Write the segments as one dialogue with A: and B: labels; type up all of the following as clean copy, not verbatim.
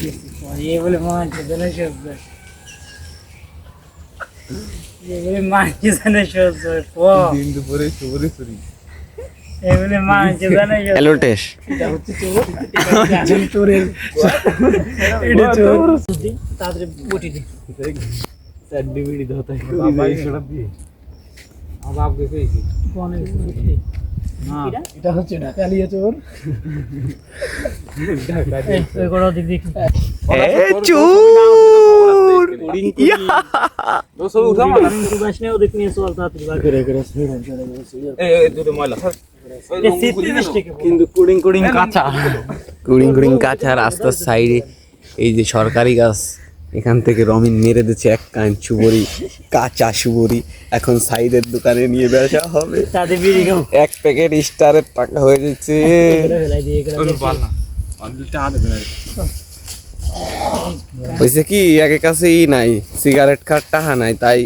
A: ये बोले मान के देना शब्द ये बोले मान के देना शब्द ओ
B: दिन দুপুরে চোরে চুরি
A: ये बोले मान के देना शब्द
C: হ্যালো টেস
A: এটা হচ্ছে চোর চোরের এটা চোর তাদের বটি দি
B: চাড্ডি বিড়ি ধরতে বাবা এইটা দিয়ে अब आप कैसे इसी
A: কোন না এটা হচ্ছে না কালিয়া চোর এই কোড়া দিক দেখি
C: এ চোর
B: दोस्तों उठा मार
A: बसने वो देखने सवाल था तेरी करे करे
B: ए দুটো ময়লা
A: ये सीधी मिस्टेक है
B: কিন্তু কুড়িং কুড়িং কাঁচা
C: কুড়িং কুড়িং কাঁচা রাস্তার সাইডে এই যে সরকারি গাছ এখান থেকে রমিন মেরে দিচ্ছে এক কান সুবরি কাঁচা সুবরি এখন সাইডের দোকানে নিয়ে বেচা হবে
A: তাদের বিড়ি গাও
C: এক প্যাকেট স্টারের টাকা হয়ে যাচ্ছে
A: ফেলাই দিয়ে গেল
B: বল না অন্যটা আদে না
C: হয়েছে কি একে কাছেই নাই সিগারেট খাওয়ার টাকা নাই তাই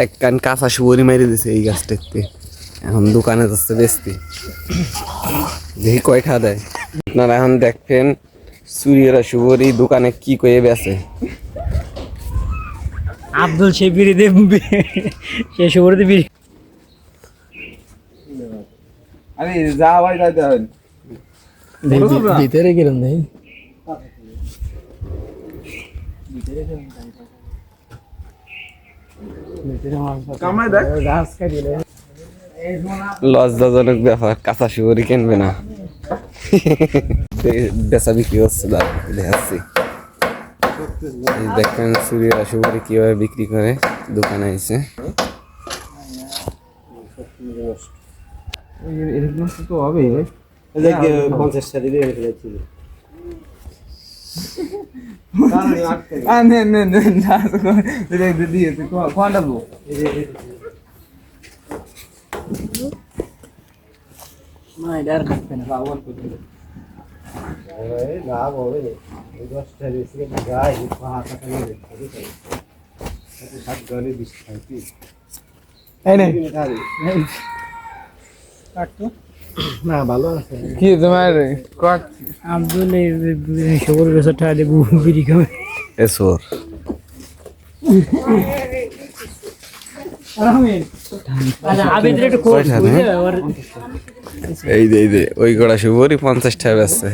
C: এক কান কাঁচা সুবরি মেরে দিছে এই গাছটাতে এখন দোকানে যাচ্ছে বেচতে দেখি কয়টা দেয় আপনারা এখন দেখবেন সুরিয়রা সুবরি দোকানে কি কয়ে বেচে
A: আব্দুল সে বিড়ি দে সে শুরুতে বিড়ি
B: আরে যা ভাই যাইতে হবে
A: ভিতরে গেলাম নাই
B: কামাই দেখ
A: গাছ কাটিলে
C: লজ্জাজনক ব্যাপার কাঁচা সুবরি কিনবে না বেচা বিক্রি হচ্ছে দেখাচ্ছি দেখেন সুরিয়রা সুবরি কিভাবে বিক্রি করে দোকানে এসে
B: এরকম তো হবে
D: এদিকে 50 টাকা দিয়ে ফেলেছি
B: নে নে নে না তো দিয়ে কোনটা বল
A: না ডার কাটবে না
B: রাওয়াল করে
D: এই লাভ হবে এই 10 টাকা বেশি করে গায় 5 টাকা নেবে সাত গলে 20 টাকা কি
A: এই নে কাটতো না ভালো আছে
B: কি তোমার কত
A: আব্দুল এই শুরু বেসটা দে বিড়ি খাবে
C: এসোর
A: আরামিন আচ্ছা আবিদের একটু কোর্স বুঝে আর
C: এই দে ওই গোড়া সুবরি 50 টাকা বেচছে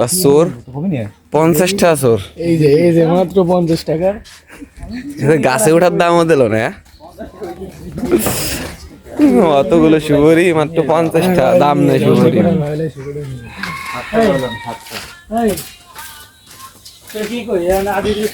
C: আর চোর 50 টাকা চোর
A: এই যে মাত্র 50 টাকা
C: গাছে ওঠার দামও দিল না অতগুলো সুবরি মাত্র 50 টাকা দাম নেই সুবরি
A: এই কি কই আবিদের